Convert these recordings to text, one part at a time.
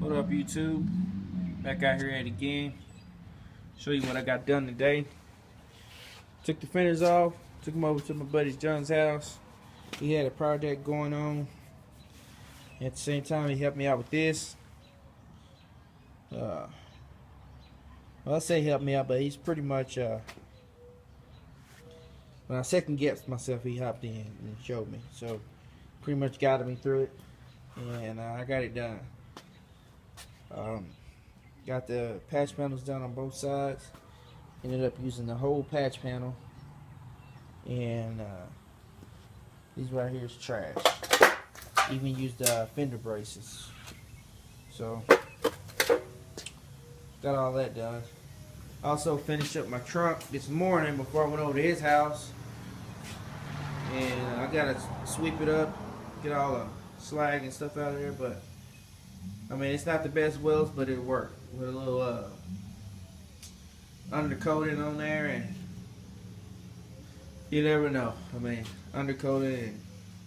What up, YouTube? Back out here at it again. Show you what I got done today. Took the fenders off. Took them over to my buddy John's house. He had a project going on. At the same time, he helped me out with this. Well, I say helped me out, but he's pretty much. When I second guessed myself, he hopped in and showed me. So, pretty much guided me through it, and I got it done. Got the patch panels done on both sides. Ended up using the whole patch panel, and these right here is trash. Even used fender braces. So got all that done. Also finished up my trunk this morning before I went over to his house, and I gotta sweep it up, get all the slag and stuff out of there. But I mean, it's not the best welds, but it'll work with a little undercoating on there, and you never know. I mean, undercoated, and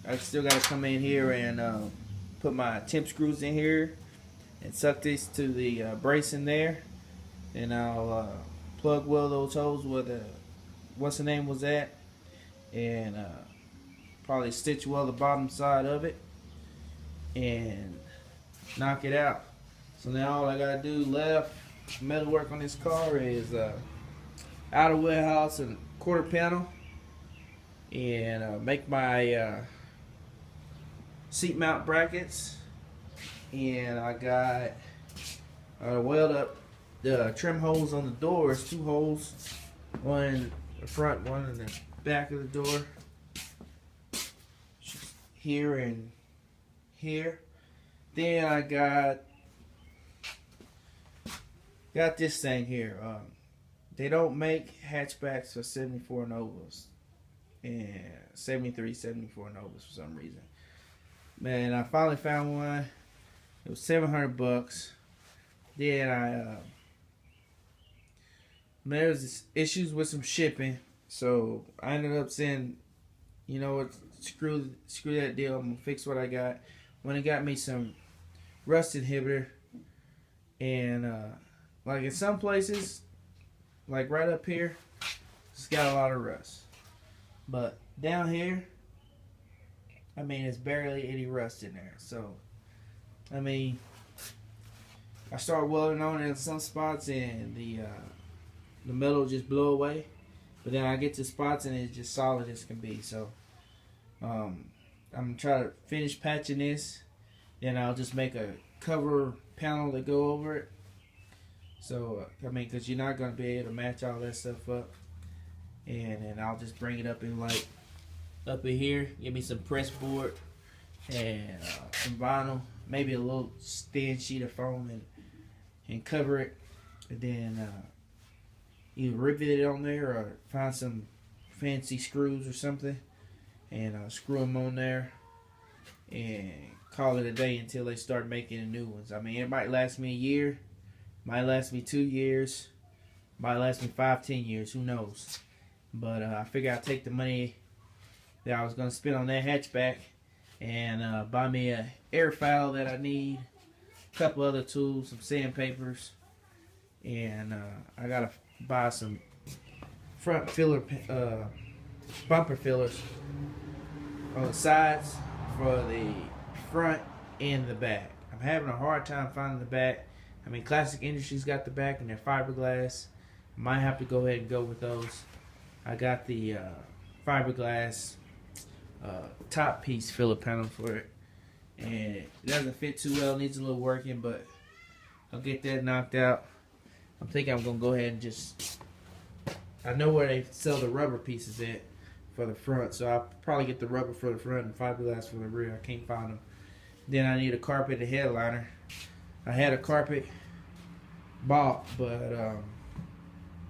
I still gotta come in here and put my temp screws in here and suck this to the brace in there, and I'll plug weld those holes where the what's the name was at, and probably stitch weld the bottom side of it and knock it out. So now all I gotta do left metal work on this car is outer warehouse and quarter panel, and make my seat mount brackets, and I got weld up the trim holes on the doors, 2 holes, one in the front, one in the back of the door, here and here. Then I got this thing here. They don't make hatchbacks for 74 Novas and 73, 74 Novas for some reason. Man, I finally found one. It was $700. Then there was issues with some shipping, so I ended up saying, you know what, screw that deal. I'm gonna fix what I got. When it got me some rust inhibitor, and like in some places, like right up here, it's got a lot of rust, but down here, I mean, it's barely any rust in there. So I mean, I started welding on it in some spots, and the metal just blew away, but then I get to spots and it's just solid as can be. So I'm gonna try to finish patching this, then I'll just make a cover panel to go over it. So I mean, because you're not gonna be able to match all that stuff up, and then I'll just bring it up in like up in here, give me some press board and some vinyl, maybe a little thin sheet of foam, and cover it, and then either rivet it on there or find some fancy screws or something and screw them on there and call it a day until they start making the new ones. I mean, it might last me a year, might last me 2 years, might last me 5-10 years, who knows. But I figure I'll take the money that I was going to spend on that hatchback and buy me a air file that I need, a couple other tools, some sandpapers, and I got to buy some front filler, bumper fillers on the sides for the front and the back. I'm having a hard time finding the back. I mean, Classic Industries got the back and they're fiberglass. I might have to go ahead and go with those. I got the fiberglass top piece filler panel for it, and it doesn't fit too well, needs a little working, but I'll get that knocked out. I'm thinking I'm gonna go ahead and just, I know where they sell the rubber pieces at for the front, so I'll probably get the rubber for the front and fiberglass for the rear. I can't find them. Then I need a carpet and headliner. I had a carpet bought, but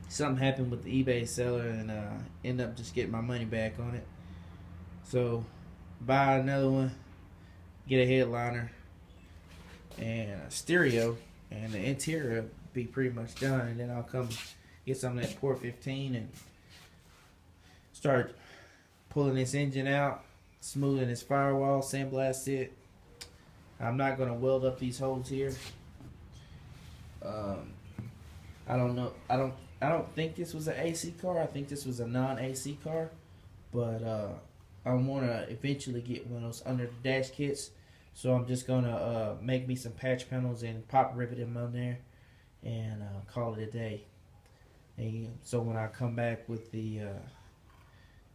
something happened with the eBay seller, and ended up just getting my money back on it. So buy another one, get a headliner and a stereo, and the interior will be pretty much done, and then I'll come get some of that Port 15 and start pulling this engine out, smoothing this firewall, sandblast it. I'm not going to weld up these holes here. Um, I don't know. I don't think this was an AC car. I think this was a non-AC car. But I want to eventually get one of those under the dash kits. So I'm just gonna make me some patch panels and pop rivet them on there, and call it a day. And so when I come back with the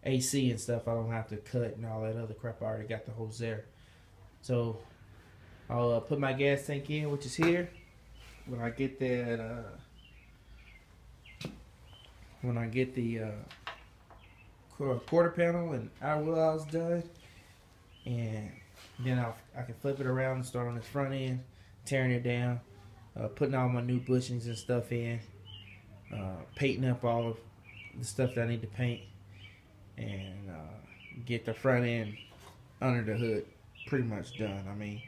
AC and stuff, I don't have to cut and all that other crap. I already got the hose there. So I'll put my gas tank in, which is here. When I get that, when I get the quarter panel and outer wheel house done, and then I can flip it around and start on this front end, tearing it down, putting all my new bushings and stuff in, painting up all of the stuff that I need to paint, and get the front end under the hood pretty much done. I mean,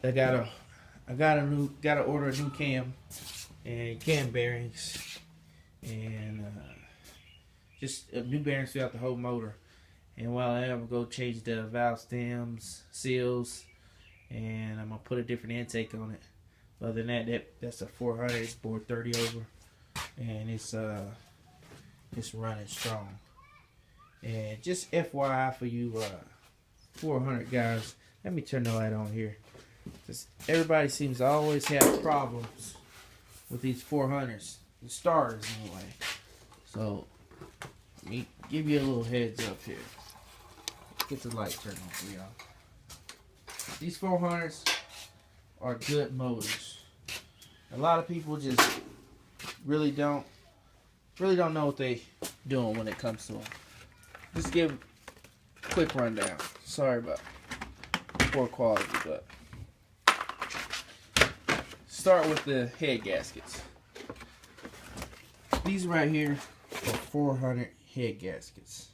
I gotta order a new cam and cam bearings and just new bearings throughout the whole motor. And while I am, go change the valve stems, seals, and I'm gonna put a different intake on it. Other than that's a 400. It's bored 30 over, and it's running strong. And just FYI for you 400 guys, let me turn the light on here. Just, everybody seems to always have problems with these 400s, the starters anyway. So let me give you a little heads up here. Get the light turned on for y'all. These 400s are good motors. A lot of people just really don't know what they doing when it comes to them. Just give a quick rundown. Sorry about poor quality, but start with the head gaskets. These right here are 400 head gaskets.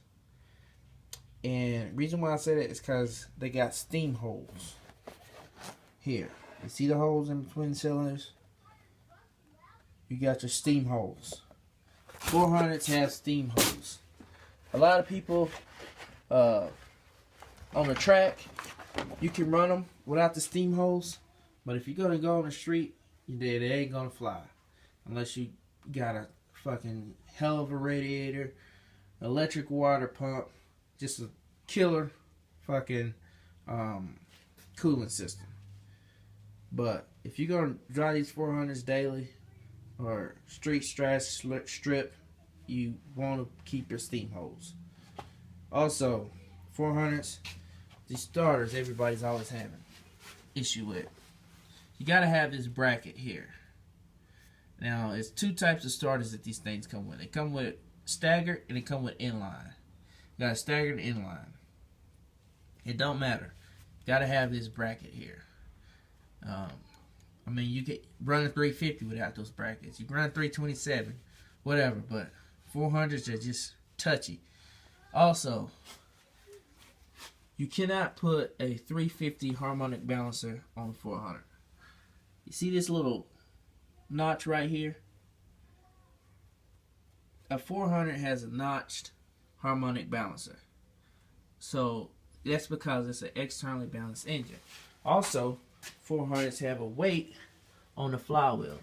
And reason why I say that is because they got steam holes here. You see the holes in between the cylinders? You got your steam holes. 400s have steam holes. A lot of people on the track, you can run them without the steam holes, but if you're gonna go on the street, they ain't gonna fly unless you got a fucking hell of a radiator, electric water pump, just a killer fucking cooling system. But if you're gonna drive these 400s daily or street strip, you want to keep your steam holes. Also, 400s, these starters, everybody's always having issue with. You gotta have this bracket here. Now, it's two types of starters that these things come with. They come with staggered and they come with inline. You got a staggered inline. It don't matter. You gotta have this bracket here. I mean, you can run a 350 without those brackets. You can run 327, whatever, but 400s are just touchy. Also, you cannot put a 350 harmonic balancer on a 400. You see this little notch right here? A 400 has a notched harmonic balancer. So that's because it's an externally balanced engine. Also, 400s have a weight on the flywheel.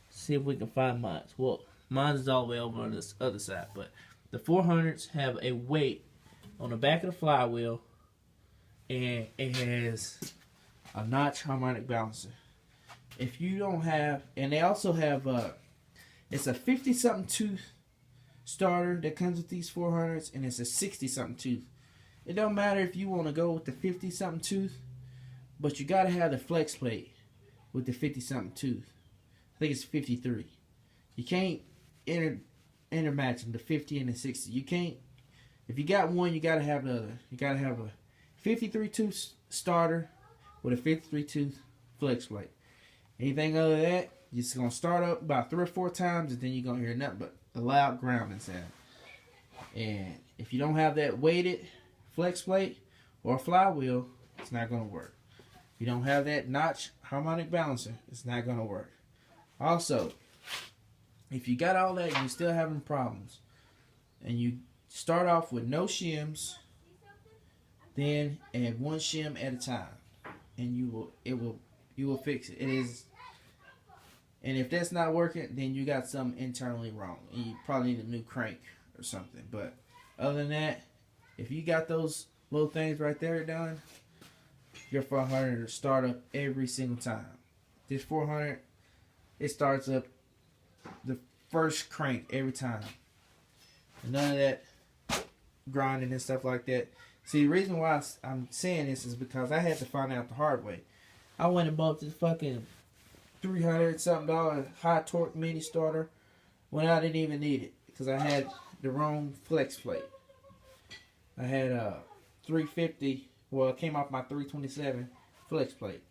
See if we can find mine. Well, mine is all the way over on this other side, but the 400s have a weight on the back of the flywheel, and it has a notch harmonic balancer. If you don't have, and they also have it's a 50-something tooth starter that comes with these 400s, and it's a 60-something tooth. It don't matter if you want to go with the 50-something tooth, but you gotta have the flex plate with the 50-something tooth. I think it's 53. You can't intermatch them, the 50 and the 60. You can't. If you got one, you gotta have the other. You gotta have a 53 tooth starter with a 53 tooth flex plate. Anything other than that, you're just gonna start up about 3 or 4 times, and then you're gonna hear nothing but a loud grounding sound. And if you don't have that weighted flex plate or flywheel, it's not gonna work. If you don't have that notch harmonic balancer, it's not gonna work. Also, if you got all that and you're still having problems, and you start off with no shims, then add 1 shim at a time, and you will fix it. It is And if that's not working, then you got something internally wrong. And you probably need a new crank or something. But other than that, if you got those little things right there done, your 400 will start up every single time. This 400, it starts up the first crank every time. And none of that grinding and stuff like that. See, the reason why I'm saying this is because I had to find out the hard way. I went and bought this fucking $300 something high torque mini starter when I didn't even need it because I had the wrong flex plate. I had a 350. Well, it came off my 327 flex plate,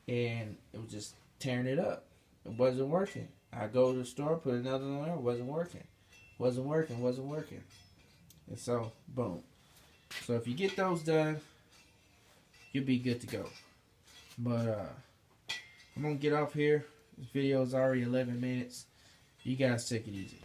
and it was just tearing it up. It wasn't working. I go to the store, put another one there. It wasn't working. Wasn't working. And so, boom. So if you get those done, you'll be good to go. But I'm gonna get off here. This video is already 11 minutes. You guys take it easy.